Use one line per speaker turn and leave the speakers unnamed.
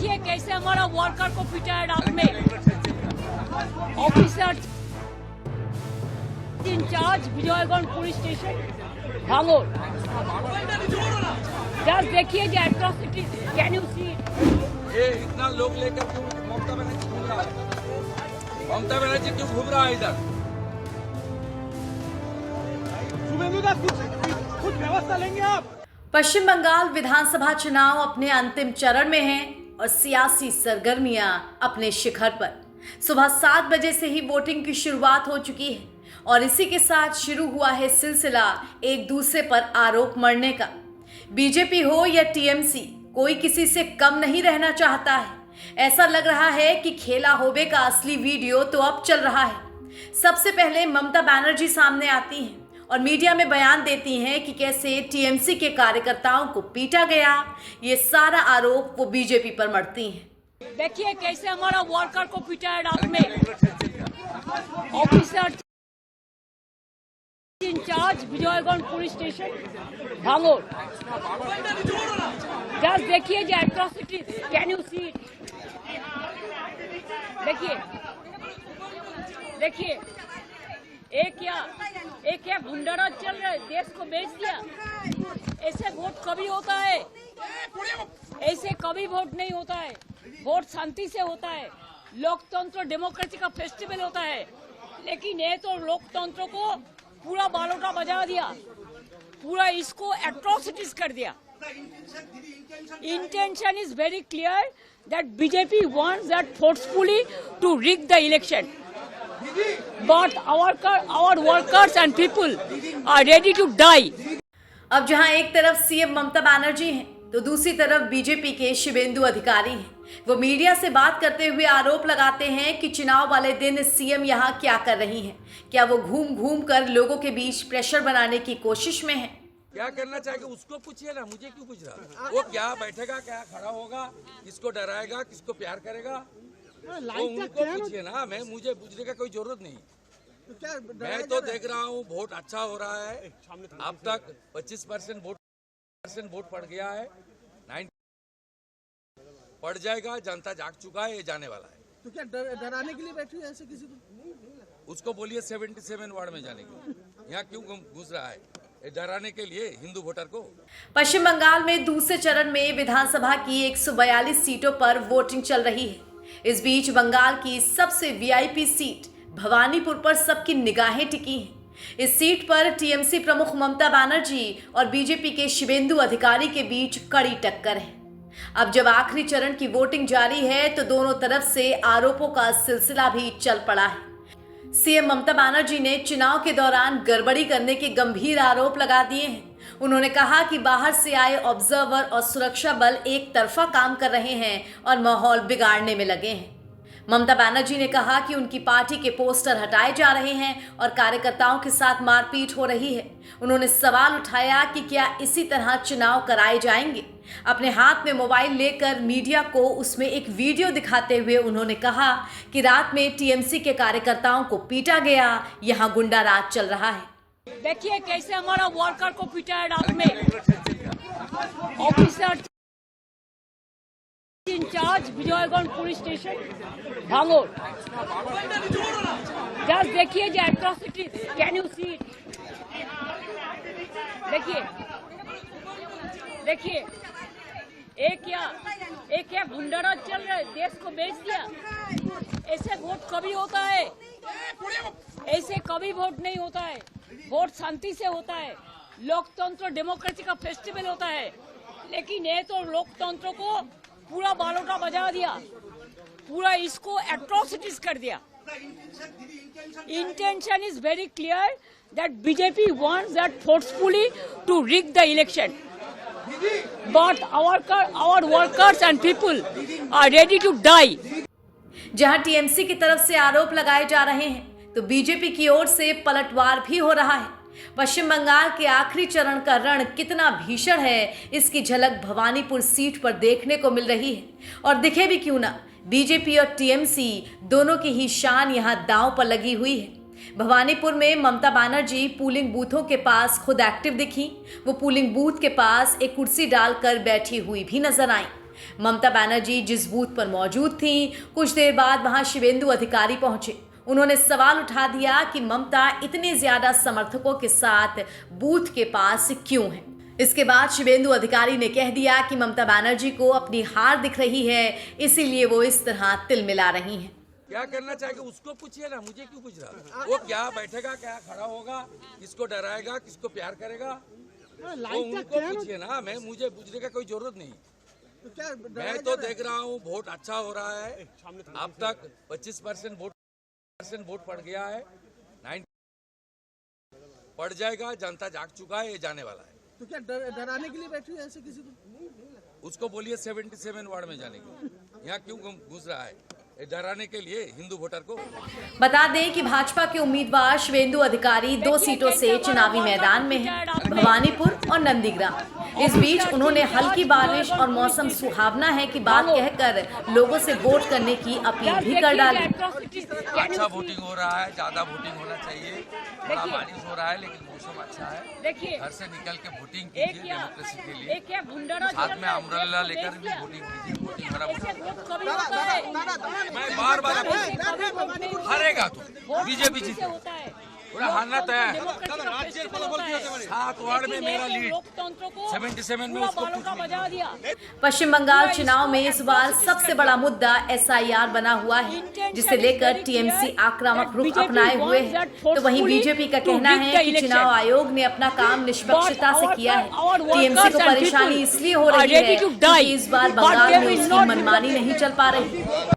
देखिए कैसे हमारा वर्कर को पीटा है रात में। Officer incharge Vijayganj police station Bhangar. Just देखिए जो एट्रोसिटी, कैन यू सी?
ये इतना लोग लेकर क्यों ममता बनर्जी घूम रहा है? ममता बनर्जी क्यों घूम रहा है इधर?
कुछ व्यवस्था लेंगे आप?
पश्चिम बंगाल विधानसभा चुनाव अपने अंतिम चरण में हैं और सियासी सरगर्मियां अपने शिखर पर। सुबह 7 बजे से ही वोटिंग की शुरुआत हो चुकी है और इसी के साथ शुरू हुआ है सिलसिला एक दूसरे पर आरोप मढ़ने का। बीजेपी हो या टीएमसी, कोई किसी से कम नहीं रहना चाहता है। ऐसा लग रहा है कि खेला होबे का असली वीडियो तो अब चल रहा है। सबसे पहले ममता बनर्जी सामने आती हैं और मीडिया में बयान देती हैं कि कैसे टीएमसी के कार्यकर्ताओं को पीटा गया। ये सारा आरोप वो बीजेपी पर मढ़ती हैं।
देखिए कैसे हमारा वर्कर को पीटा है रात में। Officer incharge Vijayganj police station Bhangar. Just देखिए जो एट्रोसिटी, कैन यू सी? देखिए एक क्या गुंडाराज चल रहा है, देश को बेच दिया। ऐसे वोट कभी होता है? ऐसे कभी वोट नहीं होता है। वोट शांति से होता है। लोकतंत्र डेमोक्रेसी का फेस्टिवल होता है, लेकिन ये तो लोकतंत्र को पूरा बालोटा बजा दिया, पूरा इसको एट्रोसिटीज कर दिया। Intention is very clear that BJP wants that forcefully to rig the election. But our workers and people are ready to die.
अब जहां एक तरफ सीएम ममता बनर्जी हैं तो दूसरी तरफ बीजेपी के शुभेंदु अधिकारी हैं। वो मीडिया से बात करते हुए आरोप लगाते हैं कि चुनाव वाले दिन सीएम यहां क्या कर रही हैं। क्या वो घूम घूम कर लोगों के बीच प्रेशर बनाने की कोशिश में है?
क्या करना चाहेगा उसको पूछिए ना, मुझे क्यों पूछ रहा? वो क्या बैठेगा, क्या खड़ा होगा, किसको डराएगा, किसको प्यार करेगा, वो उनको पूछिए ना। मुझे पूछने का कोई जरूरत नहीं। मैं तो देख रहा हूँ वोट अच्छा हो रहा है। अब तक 25% वोट पड़ गया है। 9 पड़ जाएगा। जनता जाग चुका है, ये जाने वाला है।
तो क्या डराने के लिए बैठी है ऐसे किसी को?
उसको बोलिए 77 वार्ड में जाने के लिए। यहाँ क्यों घुस रहा है? डराने के लिए हिंदू वोटर को।
पश्चिम बंगाल में दूसरे चरण में विधानसभा की 142 सीटों पर वोटिंग चल रही है। इस बीच बंगाल की सबसे वीआईपी सीट भवानीपुर पर सबकी निगाहें टिकी हैं। इस सीट पर टीएमसी प्रमुख ममता बनर्जी और बीजेपी के शुभेंदु अधिकारी के बीच कड़ी टक्कर है। अब जब आखिरी चरण की वोटिंग जारी है तो दोनों तरफ से आरोपों का सिलसिला भी चल पड़ा है। सीएम ममता बनर्जी ने चुनाव के दौरान गड़बड़ी करने के गंभीर आरोप लगा दिए हैं। उन्होंने कहा कि बाहर से आए ऑब्जर्वर और सुरक्षा बल एक तरफा काम कर रहे हैं और माहौल बिगाड़ने में लगे हैं। ममता बनर्जी ने कहा कि उनकी पार्टी के पोस्टर हटाए जा रहे हैं और कार्यकर्ताओं के साथ मारपीट हो रही है। उन्होंने सवाल उठाया कि क्या इसी तरह चुनाव कराए जाएंगे। अपने हाथ में मोबाइल लेकर मीडिया को उसमें एक वीडियो दिखाते हुए उन्होंने कहा कि रात में टीएमसी के कार्यकर्ताओं को पीटा गया, यहाँ गुंडा राज चल रहा है।
देखिए कैसे हमारा वर्कर को पीटा है रात में। Officer incharge Vijayganj police station Bhangar. Just देखिए जो एट्रोसिटी, कैन यू सी? देखिए एक क्या गुंडाराज चल रहा है, देश को बेच दिया। ऐसे वोट कभी होता है? ऐसे कभी वोट नहीं होता है। वोट शांति से होता है। लोकतंत्र डेमोक्रेसी का फेस्टिवल होता है, लेकिन ये तो लोकतंत्र को पूरा बालोटा बजा दिया, पूरा इसको एट्रोसिटीज कर दिया। Intention is very clear that BJP wants that forcefully to rig the election. But our workers and people are ready to die.
जहां टीएमसी की तरफ से आरोप लगाए जा रहे हैं तो बीजेपी की ओर से पलटवार भी हो रहा है। पश्चिम बंगाल के आखिरी चरण का रण कितना भीषण है, इसकी झलक भवानीपुर सीट पर देखने को मिल रही है। और दिखे भी क्यों ना, बीजेपी और टीएमसी दोनों की ही शान यहां दांव पर लगी हुई है। भवानीपुर में ममता बनर्जी पोलिंग बूथों के पास खुद एक्टिव दिखी। वो पोलिंग बूथ के पास एक कुर्सी डालकर बैठी हुई भी नजर आई। ममता बनर्जी जिस बूथ पर मौजूद थीं, कुछ देर बाद वहां शिवेंदु अधिकारी पहुंचे। उन्होंने सवाल उठा दिया कि ममता इतने ज्यादा समर्थकों के साथ बूथ के पास क्यों है। इसके बाद शिवेंदु अधिकारी ने कह दिया कि ममता बनर्जी को अपनी हार दिख रही है, इसीलिए वो इस तरह तिलमिला रही हैं।
क्या करना चाहिए उसको पूछिए ना, मुझे क्यों पूछ रहा? वो क्या बैठेगा, क्या खड़ा होगा, किसको डराएगा, किसको प्यार करेगा, वो उनको पूछिए ना। मुझे पूछने का कोई जरूरत नहीं। मैं तो देख रहा हूँ वोट अच्छा हो रहा है। अब तक 25% वोट पड़ गया है, 9 पड़ जाएगा। जनता जाग चुका है, ये जाने वाला है।
तो क्या डराने के लिए बैठी है ऐसे किसी को?
उसको बोलिए 77 वार्ड में जाने के। यहाँ क्यों घुस रहा है? डराने के लिए हिंदू वोटर को।
बता दें कि भाजपा के उम्मीदवार शिवेंदु अधिकारी 2 सीटों से चुनावी मैदान में हैं, भवानीपुर और नंदीग्राम। इस बीच उन्होंने हल्की बारिश और मौसम सुहावना है की बात कहकर लोगों से वोट करने की अपील भी कर डाली।
अच्छा वोटिंग हो रहा है, ज्यादा वोटिंग होना चाहिए। थोड़ा बारिश हो रहा है लेकिन मौसम अच्छा है।
देखिए,
घर से निकल के वोटिंग कीजिए डेमोक्रेसी के लिए। साथ में अम्ब्रेला लेकर भी वोटिंग कीजिए। वोटिंग मैं बार हारेगा तो बीजेपी जीते, पूरा हारना तैयार है। 7 वार्ड में मेरा लीड, 77 में उसको कुछ नहीं।
पश्चिम बंगाल चुनाव में इस बार सबसे बड़ा मुद्दा SIR बना हुआ है, जिसे लेकर टीएमसी आक्रामक रुख अपनाए हुए है। तो वहीं बीजेपी का कहना है कि चुनाव आयोग ने अपना काम निष्पक्षता से किया है। टीएमसी को परेशानी इसलिए हो रही है क्योंकि इस बार बंगाल में उसकी मनमानी नहीं चल पा रही।